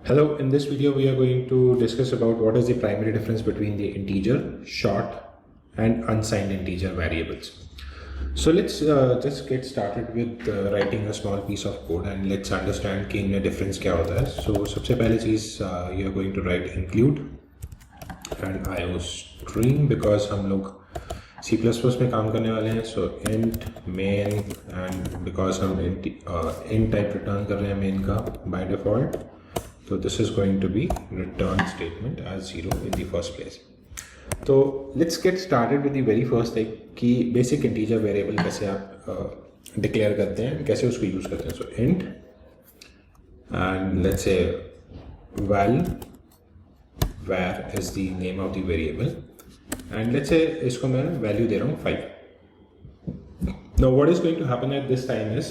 Hello, in this video we are going to discuss about what is the primary difference between the integer, short and unsigned integer variables. So let's just get started with writing a small piece of code and let's understand कि इनमें difference क्या होता है. So सबसे पहले चीज़ you are going to write include and IO string because हम लोग C++ में काम करने वाले हैं. So int main and because हम int type return कर रहे हैं main का by default. So this is going to be return statement as 0 in the first place. So let's get started with the very first thing कि basic integer variable कैसे आप declare करते हैं, कैसे उसको use करते हैं. So int and let's say val var is the name of the variable and let's say इसको मैं value दे रहा हूँ 5. Now what is going to happen at this time is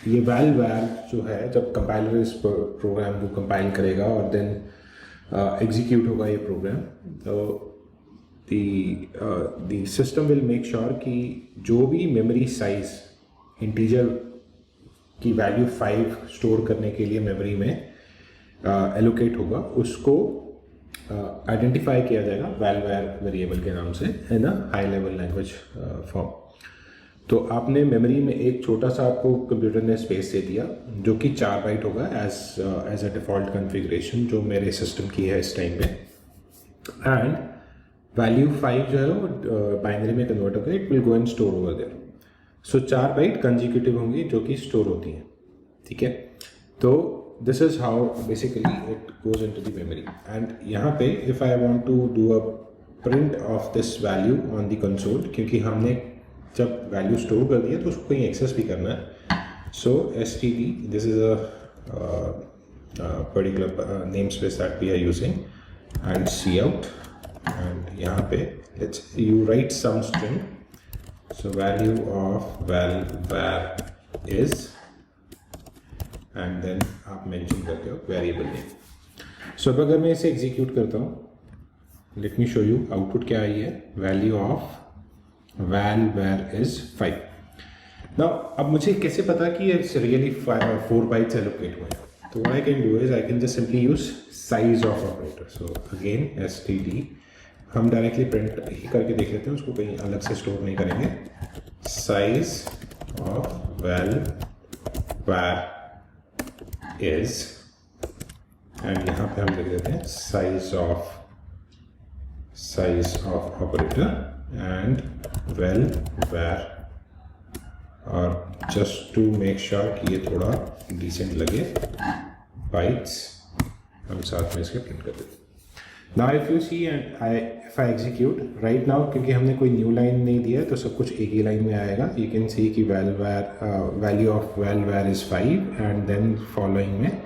ये वैल जो है जब कंपाइलर इस प्रोग्राम को कंपाइल करेगा और देन एग्जीक्यूट होगा ये प्रोग्राम, तो the system will make sure कि जो भी मेमोरी साइज इंटीजर की वैल्यू 5 स्टोर करने के लिए मेमोरी में एलोकेट होगा उसको आइडेंटिफाई किया जाएगा वैल वेरिएबल के नाम से in a high level language form. तो आपने मेमोरी में एक छोटा सा आपको कंप्यूटर ने स्पेस दे दिया जो कि 4 बाइट होगा एज अ डिफ़ॉल्ट कॉन्फ़िगरेशन जो मेरे सिस्टम की है इस टाइम पे. एंड वैल्यू 5 जो है वो बाइनरी में कन्वर्ट होकर it will go and store over there. So 4 byte consecutive होंगी जो कि स्टोर होती हैं. ठीक है, तो this is how basically it goes into the memory. And यहाँ पे if I want to do a print of this value on the console, क्योंकि हमने जब वैल्यू स्टोर कर दिया तो उसको कहीं एक्सेस भी करना है. So std this is a particular name space that we are using and cout and यहाँ पे let's you write some string. So value of var is and then आप मेंशन करते हो वेरिएबल नेम. सो अब अगर मैं इसे execute करता हूँ, let me show you output क्या आई है. Value of val var is 5. Now अब मुझे कैसे पता कि it's really 4 bytes allocate हुए हैं. तो what I can do is I can just simply use size of operator. So again std हम डायरेक्टली प्रिंट ही करके देख लेते हैं, उसको कहीं अलग से स्टोर नहीं करेंगे. size of val var is and यहाँ पे हम लिख देते हैं size of operator and val var, और जस्ट टू मेक श्योर कि ये थोड़ा डिसेंट लगे बाइट्स हम साथ में इसके प्रिंट कर देते हैं. Now if you see and if I execute right now, क्योंकि हमने कोई न्यू लाइन नहीं दिया है तो सब कुछ एक ही लाइन में आएगा. यू कैन सी कि value of val var is 5 and then following में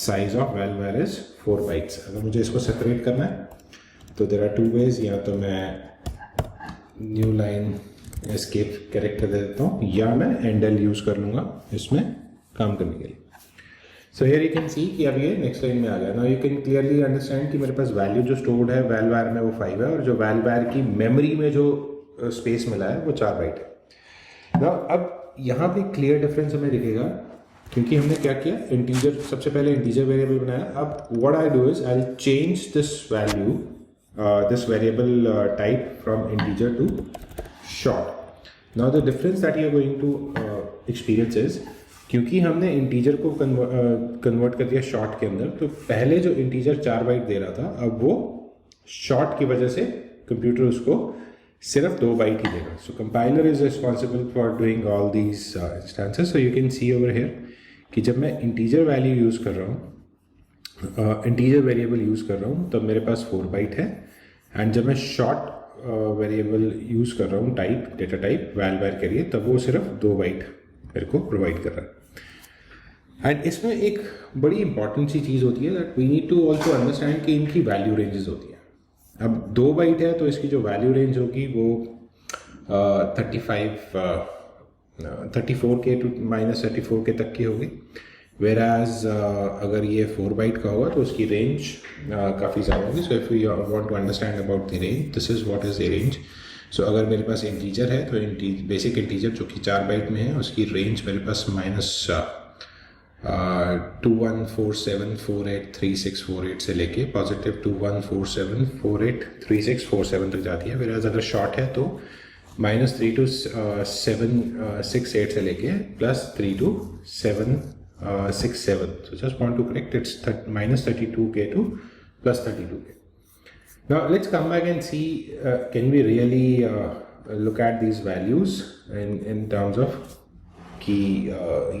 size of val var is 4 bytes. अगर मुझे इसको सेपरेट करना है तो देयर आर 2 वेज. या तो मैं न्यू लाइन एस्केप कैरेक्टर दे देता हूँ या मैं एंडल यूज़ कर लूँगा इसमें काम करने के लिए. So here you can see कि अब ये नेक्स्ट लाइन में आ गया. Now you can clearly understand कि मेरे पास वैल्यू जो स्टोर्ड है वैल वार में वो 5 है और जो वैल वार की मेमोरी में जो स्पेस मिला है वो 4 बाइट है. नाउ अब यहाँ पे क्लियर डिफरेंस हमें दिखेगा क्योंकि हमने क्या किया, इंटीजर सबसे पहले इंटीजर वेरिएबल बनाया. अब what I do is I will change this value this variable type from integer to short. Now the difference that you are going to experience is क्योंकि हमने इंटीजर को कन्वर्ट कर दिया short के अंदर, तो पहले जो इंटीजर 4 बाइट दे रहा था अब वो शॉर्ट की वजह से कंप्यूटर उसको सिर्फ 2 बाइट ही देगा. So compiler is responsible for doing all these instances. So you can see over here कि जब मैं इंटीजर वैल्यू यूज़ कर रहा हूँ, इंटीजर वेरिएबल यूज़ कर रहा हूँ तब मेरे पास 4 बाइट है. एंड जब मैं शॉर्ट वेरिएबल यूज़ कर रहा हूँ टाइप डेटा टाइप वैल वार के लिए तब वो सिर्फ 2 बाइट मेरे को प्रोवाइड कर रहा है. एंड इसमें एक बड़ी इंपॉर्टेंट सी चीज़ होती है that we need to also understand कि इनकी वैल्यू रेंजेस होती हैं. अब 2 बाइट है तो इसकी जो वैल्यू रेंज होगी वो 34 के टू -34 के तक की होगी. Whereas अगर ये 4 बाइट का होगा तो उसकी रेंज काफ़ी ज़्यादा होगी. So if you want to understand about the range, this is what is the range. So अगर मेरे पास इंटीजर है तो बेसिक इंटीजर जो कि 4 बाइट में है उसकी रेंज मेरे पास 2147483648 से लेके पॉजिटिव 2147483647 तक जाती है। फिर अगर शॉर्ट है तो -32 768 से लेके +32767। So just want to correct, it's -32k to +32k. Now let's come back and see, can we really look at these values in terms of कि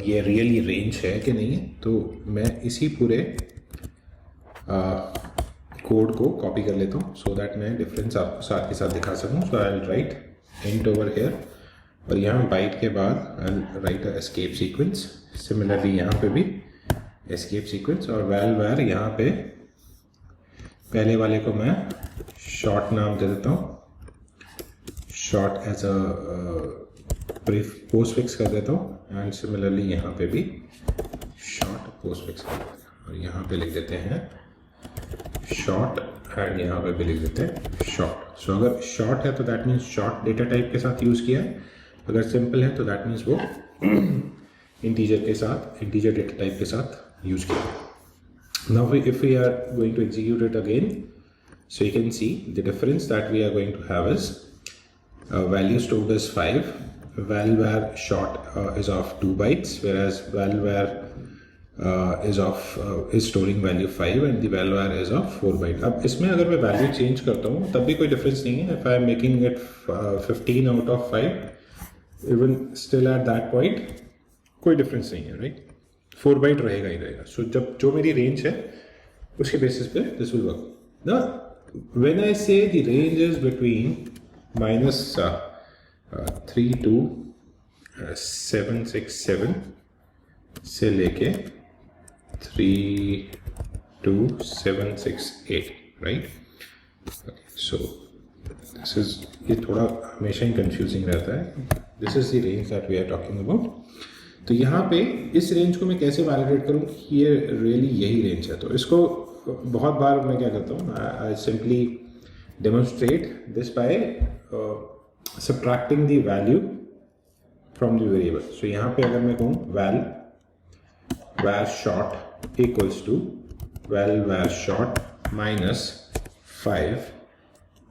ये रियली रेंज है कि नहीं है। तो मैं इसी पूरे कोड को कॉपी कर लेता हूँ सो दैट मैं डिफरेंस आपको साथ के साथ दिखा सकूँ। So I will write int over here और यहाँ बाइट के बाद I will write a escape sequence. Similarly यहाँ पे भी एस्केप सीक्वेंस और वैर यहाँ पे पहले वाले को मैं शॉर्ट नाम दे देता हूँ, short as a postfix कर देता हूँ एंड सिमिलरली यहाँ पे भी शॉर्ट पोस्ट फिक्स कर देते हैं और यहाँ पे लिख देते हैं शॉर्ट एंड यहाँ पे भी लिख देते हैं शॉर्ट। सो अगर शॉर्ट है तो that means short data type के साथ यूज़ किया है, अगर सिंपल है तो दैट मीन्स वो इंटीजर के साथ, इंटीजर डेटा टाइप के साथ यूज़ किया है। Now if we are going to execute it again, so you can see the difference that we are going to have is value stored as 5, valvar short is of 2 bytes, whereas valvar is storing value 5 and the valvar is of 4 byte. अब इसमें अगर मैं value change करता हूँ तब भी कोई difference नहीं है। If I am making it 15 out of 5, even still at that point कोई डिफरेंस नहीं है, राइट। 4 बाइट रहेगा ही रहेगा। सो जब जो मेरी रेंज है उसके बेसिस पे दिस विल वर्क। ना व्हेन आई से द रेंज इज बिटवीन -32,767 से लेके 32,768, राइट। सो दिस इज, ये थोड़ा हमेशा ही कंफ्यूजिंग रहता है। This is the range that we are talking about. तो यहाँ पे इस रेंज को मैं कैसे वैलिडेट करूँ कि ये रियली यही रेंज है। तो इसको बहुत बार मैं क्या करता हूँ, I simply demonstrate this by subtracting the value from the variable. So यहाँ पे अगर मैं कहूँ var short equals to var short minus 5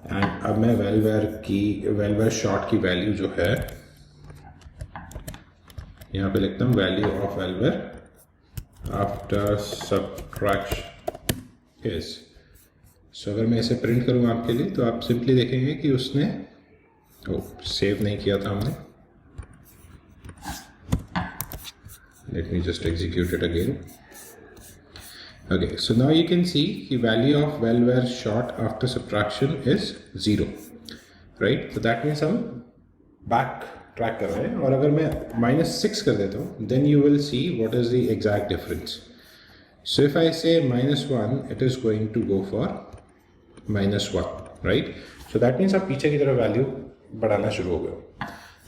and अब मैं var short की वैल्यू जो है यहाँ पे लिखता हूँ value of var after subtraction is। सो अगर मैं इसे प्रिंट करूँ आपके लिए तो आप सिंपली देखेंगे कि उसने सेव नहीं किया था हमने। Let me just execute it again. Okay, so now you can see कि value of valvar short after subtraction is 0, right. तो दैट मीन्स हम बैक ट्रैक कर रहे हैं। और अगर मैं -6 कर देता हूँ then you will see what is the exact difference. So if I say -1 it is going to go for -1, right. So that means आप पीछे की तरफ वैल्यू बढ़ाना शुरू हो गए।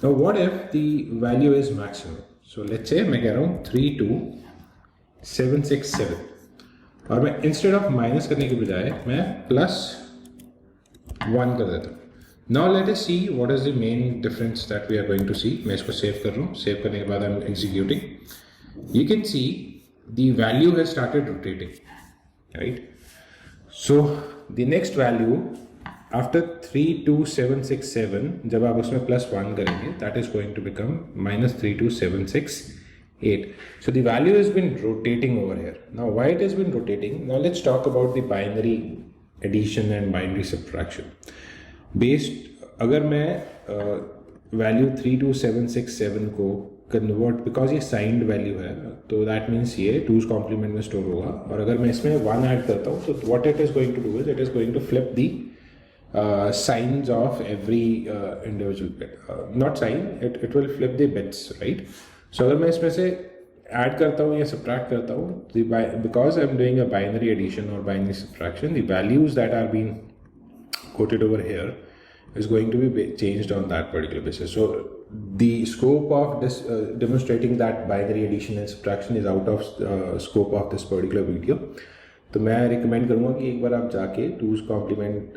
Now what if the value is maximum. So let's say मैं कह रहा हूँ 32,767 और मैं इंस्टेड ऑफ माइनस करने के बजाय मैं +1 कर देता हूँ। Now let us see what is the main difference that we are going to see. मैं इसको सेव कर रहा हूँ। सेव करने के बाद I am executing. You can see the value has started rotating, right. So the next value after 32,767 जब आप उसमें +1 करेंगे that is going to become -32,768. So the value has been rotating over here. Now why it has been rotating? Now let's talk about the binary addition and binary subtraction. अगर मैं value 32,767 को convert, because ये signed value है तो that means ये 2's complement में store होगा। और अगर मैं इसमें 1 ऐड करता हूँ तो what it is going to do is it is going to flip the signs of every individual bit, not sign, it will flip the bits, right. So अगर मैं इसमें से ऐड करता हूँ या सब्ट्रैक्ट करता हूँ, because I am doing a binary addition और binary subtraction, the values that are been quoted over here is going to be changed on that particular basis. So the scope of this demonstrating that binary addition and subtraction is out of scope of this particular video. तो मैं recommend करूँगा कि एक बार आप जाके 2's complement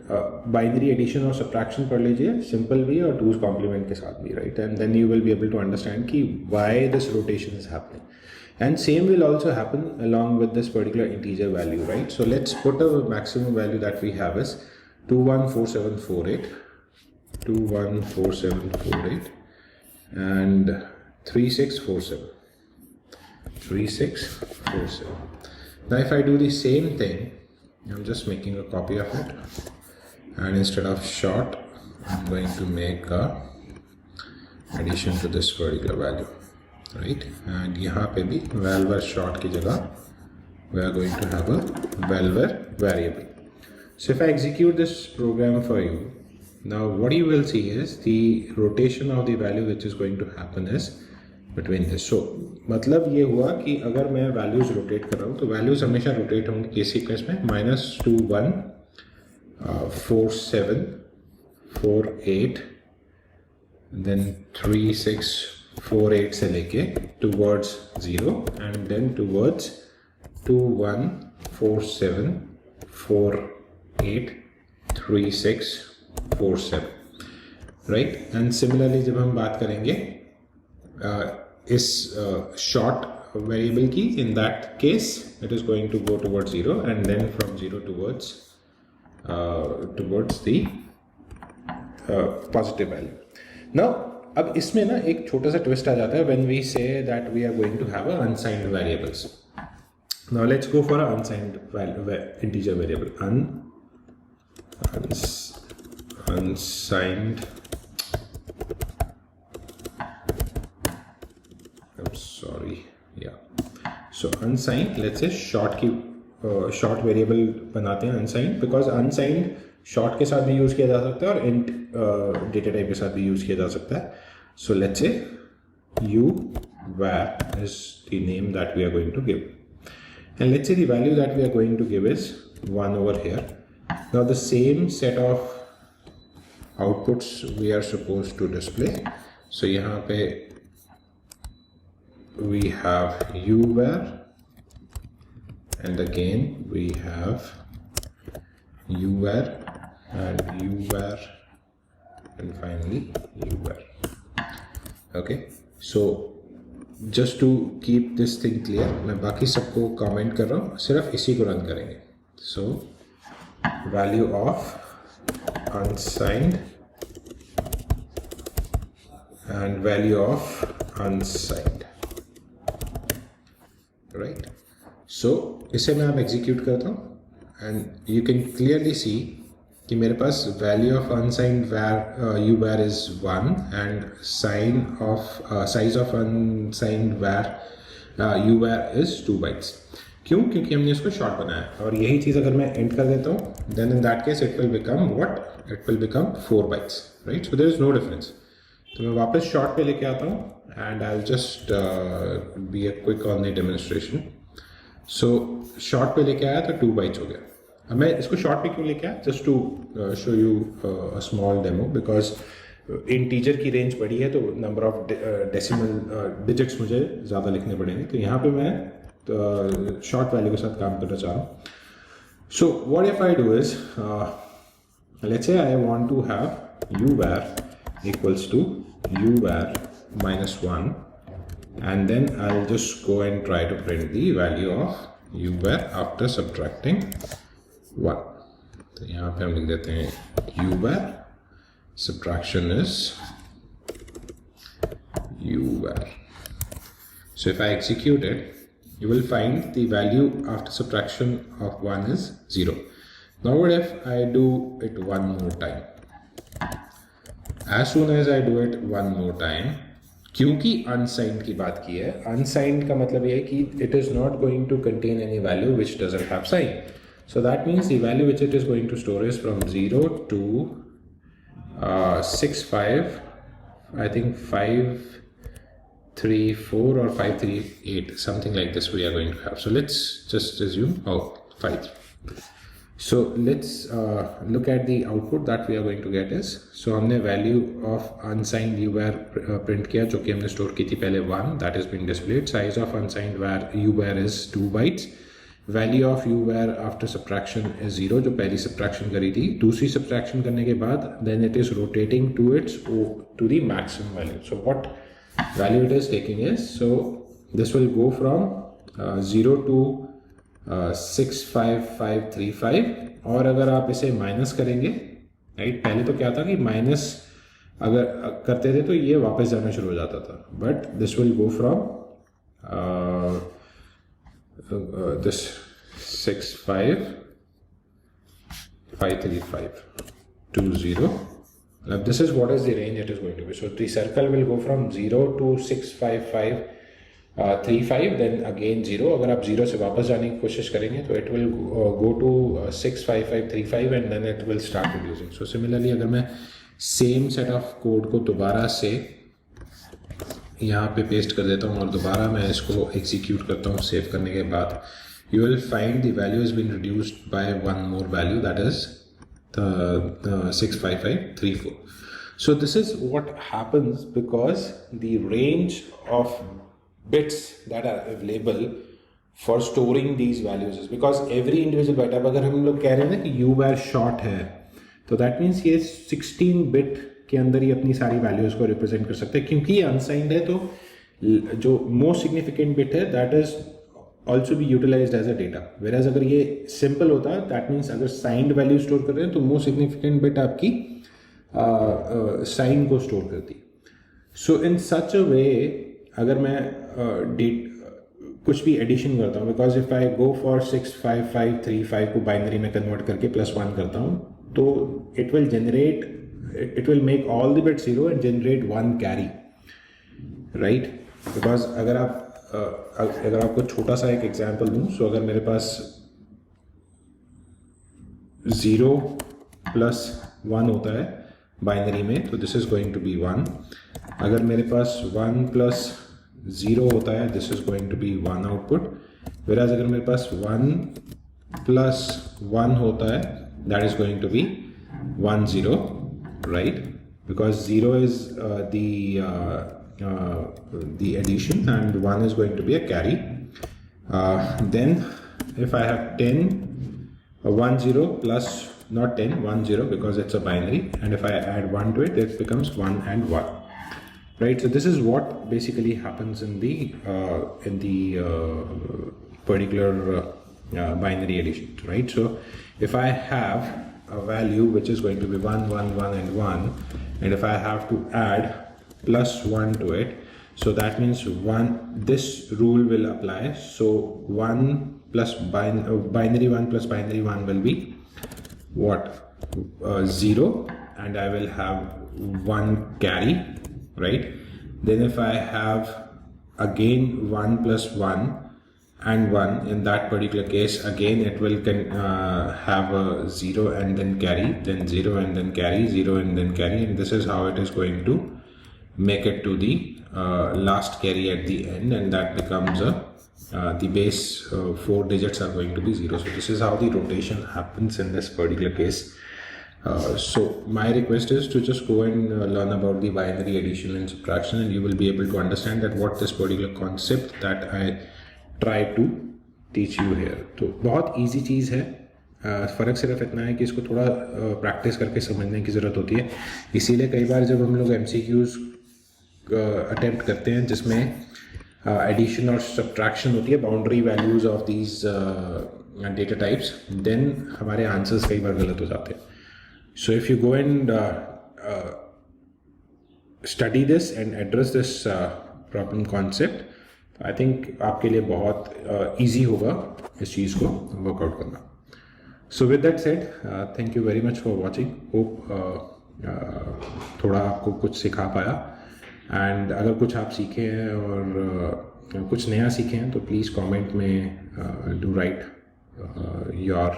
binary addition और subtraction पढ़ लीजिए, सिंपल भी और 2's कॉम्प्लीमेंट के साथ भी, right. And then you will be able to understand कि why this rotation is happening. And same will also happen along with this particular integer value, right? So let's put a maximum value that we have is 214748, 214748 and 3647. Now if I do the same thing, I'm just making a copy of it, and instead of short I'm going to make a addition to this particular value, right? And यहाँ पे भी valver short की जगह we are going to have a valver variable. So if I execute this program for you, now what you will see is the rotation of the value which is going to happen is between this. So मतलब ये हुआ कि अगर मैं values rotate कर रहा हूँ तो values हमेशा rotate होंगी किस सीक्वेंस में, -214748 then 3648 से लेके towards 0 and then towards 214748 3647, right? And similarly जब हम बात करेंगे इस short variable की, in that case it is going to go towards 0 and then from 0 towards the positive value. Now अब इसमें ना एक छोटा सा ट्विस्ट आ जाता है when we say that we are going to have a unsigned variables. Now let's go for an unsigned integer variable. Unsigned. I'm sorry. Yeah. So unsigned. Let's say short की short variable बनाते हैं unsigned, because unsigned short के साथ भी use किया जा सकता है और int data type के साथ भी यूज किया जा सकता है. So let's say var is the name that we are going to give, and let's say the value that we are going to give is 1 over here. Now the same set of outputs we are supposed to display. So यहाँ पे we have var, and again we have var and finally var. Okay, so just to keep this thing clear, मैं बाकी सबको comment कर रहा हूँ, सिर्फ इसी को रन करेंगे. So value of unsigned and value of unsigned, right? So इसे मैं अब execute करता हूँ and you can clearly see कि मेरे पास value of unsigned var is 1 and size of unsigned var is 2 bytes. क्यों? क्योंकि हमने इसको short बनाया, और यही चीज़ अगर मैं end कर देता हूँ then in that case it will become what? It will become 4 bytes, right? So there is no difference. तो मैं वापस short पे लेके आता हूँ and I'll just be a quick on the demonstration. So short पे लेके आया तो 2 bytes हो गया. अब मैं इसको शॉर्ट पे क्यों लेके आया? Just to show you a small demo, because integer की रेंज बड़ी है तो नंबर ऑफ डेसिमल डिजिट्स मुझे ज़्यादा लिखने पड़ेंगे. तो यहाँ पे मैं शॉर्ट वैल्यू के साथ काम करना चाह रहा हूँ. So what if I do is, let's say I want to have var equals to var -1 and then I'll just go and try to print the value of var after subtracting 1. तो यहाँ पे हम लिख देते हैं var subtraction is var. So if I execute it, you will find the value after subtraction of 1 is 0. Now what if I do it one more time? As soon as I do it one more time, क्योंकि unsigned की बात की है, unsigned का मतलब ये है कि it is not going to contain any value which doesn't have sign. So that means the value which it is going to store is from 0 to 65, I think 534 or 538, something like this we are going to have. So let's just assume 5. So let's look at the output that we are going to get is, so हमने value of unsigned var print किया जो कि हमने store की थी पहले 1, that has been displayed. Size of unsigned var is 2 bytes. Value of var after subtraction is 0 जो पहली subtraction करी थी. दूसरी subtraction करने के बाद then it is rotating to the maximum value. So what value it is taking is, so this will go from 0 to 65535, और अगर आप इसे माइनस करेंगे, राइट, पहले तो क्या था कि माइनस अगर करते थे तो ये वापस जाना शुरू हो जाता था, but this will go from this 65535 to 0. Now this is what is the range it is going to be. So the circle will go from 0 to 65535, then again 0. अगर आप 0 से वापस जाने की कोशिश करेंगे तो it will go to 65535 and then it will start reducing. So similarly अगर मैं same set of code को दोबारा से यहाँ पे पेस्ट कर देता हूँ और दोबारा मैं इसको एग्जीक्यूट करता हूँ सेव करने के बाद, you will find the value has been reduced by one more value, that is the 65534. So this is what happens because the range of bits that are available for storing these values is because every individual byte, अब अगर हम लोग कह रहे हैं ना कि u bar short है, तो that means ये 16 bit के अंदर ही अपनी सारी values को represent कर सकते हैं, क्योंकि ये unsigned है तो जो most significant bit है that is also be utilized as a data, whereas अगर ये simple होता that means अगर signed value store कर रहे हैं तो most significant bit आपकी sign को store करती. So in such a way अगर मैं कुछ भी addition करता हूँ, because if I go for 65535 को binary में convert करके +1 करता हूँ तो it will make all the bits 0 and generate one carry, right? Because अगर आपको छोटा सा एक एग्जांपल दूं, सो अगर मेरे पास 0 + 1 होता है बाइनरी में तो this is going to be 1. अगर मेरे पास 1 + 0 होता है this is going to be 1 output. Whereas अगर मेरे पास 1 + 1 होता है that is going to be 1 0, right? Because 0 is the addition and 1 is going to be a carry. Then if I have 10 1 0 plus not 10 1 0 because it's a binary, and if I add 1 to it it becomes 1 and 1, right? So this is what basically happens in the particular binary addition, right? So if I have a value which is going to be 1 1 1 and 1, and if I have to add +1 to it, so that means this rule will apply. So 1 plus binary 1 plus binary 1 will be what? 0, and I will have 1 carry, right? Then if I have again 1 + 1 and 1, in that particular case again it will have a 0 and then carry, then 0 and then carry, 0 and then carry, and this is how it is going to make it to the last carry at the end, and that becomes the base 4 digits are going to be 0. So this is how the rotation happens in this particular case. So my request is to just go and learn about the binary addition and subtraction, and you will be able to understand that what this particular concept that I try to teach you here. तो बहुत easy चीज़ है, फ़र्क सिर्फ इतना है कि इसको थोड़ा प्रैक्टिस करके समझने की ज़रूरत होती है. इसीलिए कई बार जब हम लोग MCQs अटेम्प्ट करते हैं जिसमें एडिशन और सब्ट्रैक्शन होती है, boundary values of these data types, then हमारे आंसर्स कई बार गलत हो जाते हैं. So if you go and study this and address this problem concept, I think आपके लिए बहुत ईजी होगा इस चीज़ को वर्कआउट करना. So with that said, thank you very much for watching. Hope थोड़ा आपको कुछ सिखा पाया, एंड अगर कुछ आप सीखे हैं और कुछ नया सीखे हैं तो प्लीज़ कमेंट में do right your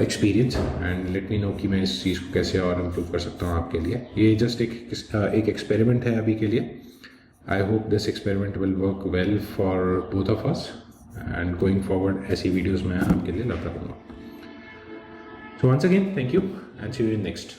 experience and let me know कि मैं इस चीज़ को कैसे और इम्प्रूव कर सकता हूँ आपके लिए. ये जस्ट एक एक्सपेरिमेंट है अभी के लिए. I hope this experiment will work well for both of us, and going forward ऐसी वीडियोज़ मैं आपके लिए लाता रहूँगा. So once again thank you and see you in next.